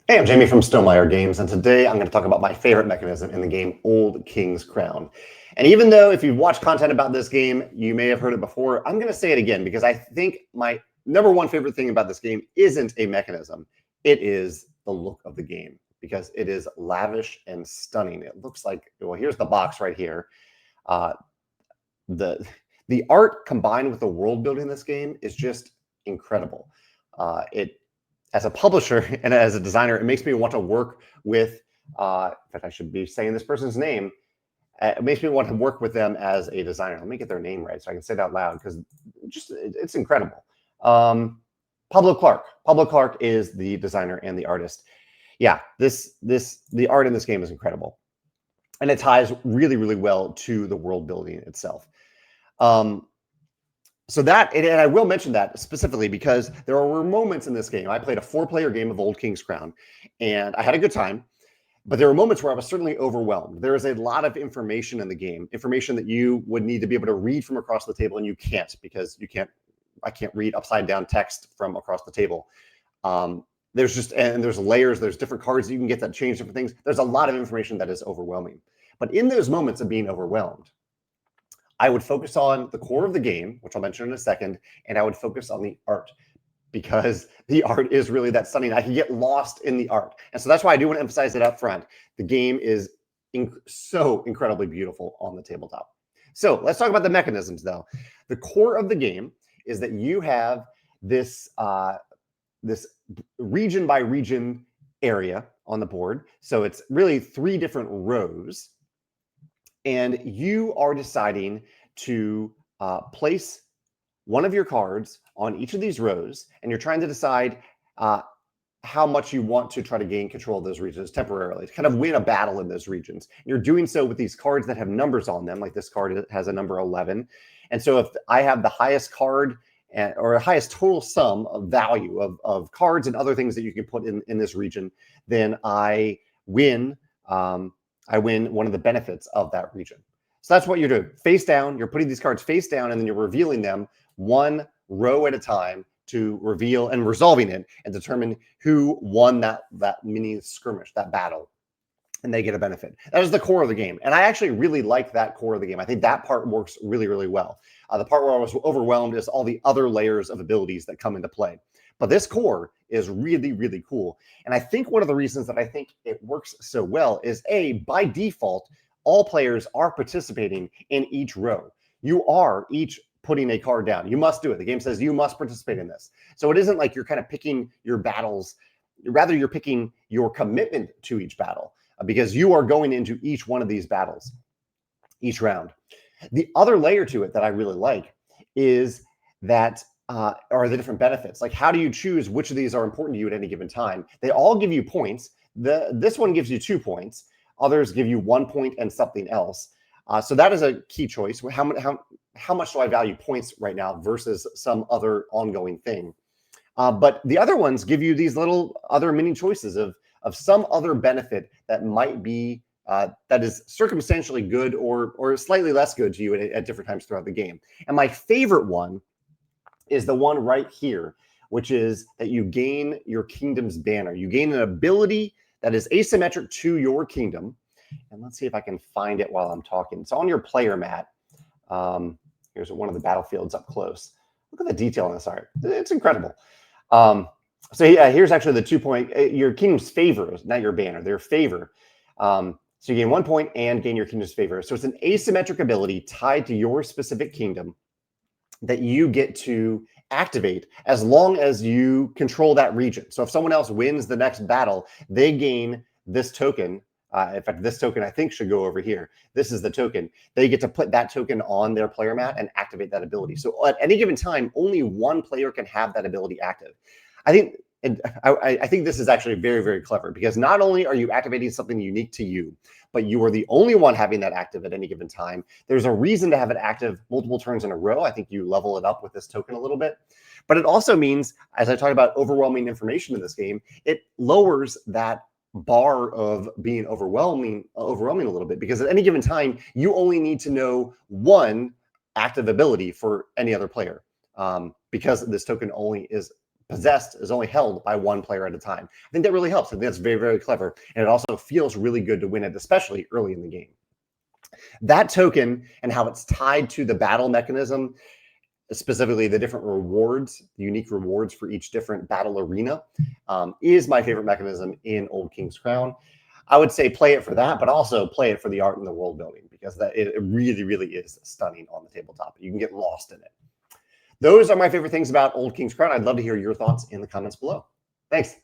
Hey, I'm Jamey from Stonemaier Games, and today I'm going to talk about my favorite mechanism in the game, Old King's Crown. And even though if you've watched content about this game, you may have heard it before, I'm going to say it again because I think my number one favorite thing about this game isn't a mechanism. It is the look of the game because it is lavish and stunning. It looks like, well, here's the box right here. Uh, the the art combined with the world building in this game is just incredible. It as a publisher and as a designer, it makes me want to work with. In fact, I should be saying this person's name. It makes me want to work with them as a designer. Let me get their name right so I can say it out loud because it's incredible. Pablo Clark. Pablo Clark is the designer and the artist. Yeah, the art in this game is incredible, and it ties really, really well to the world building itself. Um, so that, and I will mention that specifically because there were moments in this game. I played a 4-player game of Old King's Crown, and I had a good time. But there were moments where I was certainly overwhelmed. There is a lot of information in the game, information that you would need to be able to read from across the table, and you can't because I can't read upside down text from across the table. There's layers, there's different cards that you can get that change different things. There's a lot of information that is overwhelming. But in those moments of being overwhelmed, I would focus on the core of the game, which I'll mention in a second, and I would focus on the art because the art is really that stunning. I can get lost in the art. And so that's why I do want to emphasize it up front. The game is so incredibly beautiful on the tabletop. So let's talk about the mechanisms, though. The core of the game is that you have this region by region area on the board. So it's really 3 different rows. And you are deciding to place one of your cards on each of these rows, and you're trying to decide how much you want to try to gain control of those regions temporarily, to kind of win a battle in those regions. You're doing so with these cards that have numbers on them, like this card has a number 11. And so if I have the highest card or highest total sum of value of cards and other things that you can put in this region, then I win. I win one of the benefits of that region. So that's what you're doing. Face down, you're putting these cards face down, and then you're revealing them one row at a time to reveal and resolving it and determine who won that mini skirmish, that battle, and they get a benefit. That is the core of the game. And I actually really like that core of the game. I think that part works really, really well. The part where I was overwhelmed is all the other layers of abilities that come into play. But this core is really, really cool. And I think one of the reasons that I think it works so well is by default, all players are participating in each row. You are each putting a card down. You must do it. The game says you must participate in this. So it isn't like you're kind of picking your battles. Rather, you're picking your commitment to each battle because you are going into each one of these battles each round. The other layer to it that I really like is that are the different benefits. Like, how do you choose which of these are important to you at any given time? They all give you points. This one gives you 2 points. Others give you 1 point and something else. So that is a key choice. How much do I value points right now versus some other ongoing thing? But the other ones give you these little other mini choices of some other benefit that might be that is circumstantially good or slightly less good to you at different times throughout the game. And my favorite one is the one right here, which is that you gain your kingdom's banner. You gain an ability that is asymmetric to your kingdom. And let's see if I can find it while I'm talking. It's on your player mat. Here's one of the battlefields up close. Look at the detail on this art. It's incredible. So yeah, here's actually the 2 point. Your kingdom's favor, not your banner, their favor. So you gain 1 point and gain your kingdom's favor. So it's an asymmetric ability tied to your specific kingdom that you get to activate as long as you control that region. So if someone else wins the next battle, they gain this token. In fact, this token I think should go over here. This is the token. They get to put that token on their player mat and activate that ability. So at any given time, only one player can have that ability active. I think this is actually very, very clever because not only are you activating something unique to you, but you are the only one having that active at any given time. There's a reason to have it active multiple turns in a row. I think you level it up with this token a little bit. But it also means, as I talk about overwhelming information in this game, it lowers that bar of being overwhelming a little bit because at any given time, you only need to know one active ability for any other player because this token only is possessed is only held by one player at a time. I think that really helps. I think that's very, very clever. And it also feels really good to win it, especially early in the game. That token and how it's tied to the battle mechanism, specifically the different rewards, the unique rewards for each different battle arena, is my favorite mechanism in Old King's Crown. I would say play it for that, but also play it for the art and the world building, because it really, really is stunning on the tabletop. You can get lost in it. Those are my favorite things about Old King's Crown. I'd love to hear your thoughts in the comments below. Thanks.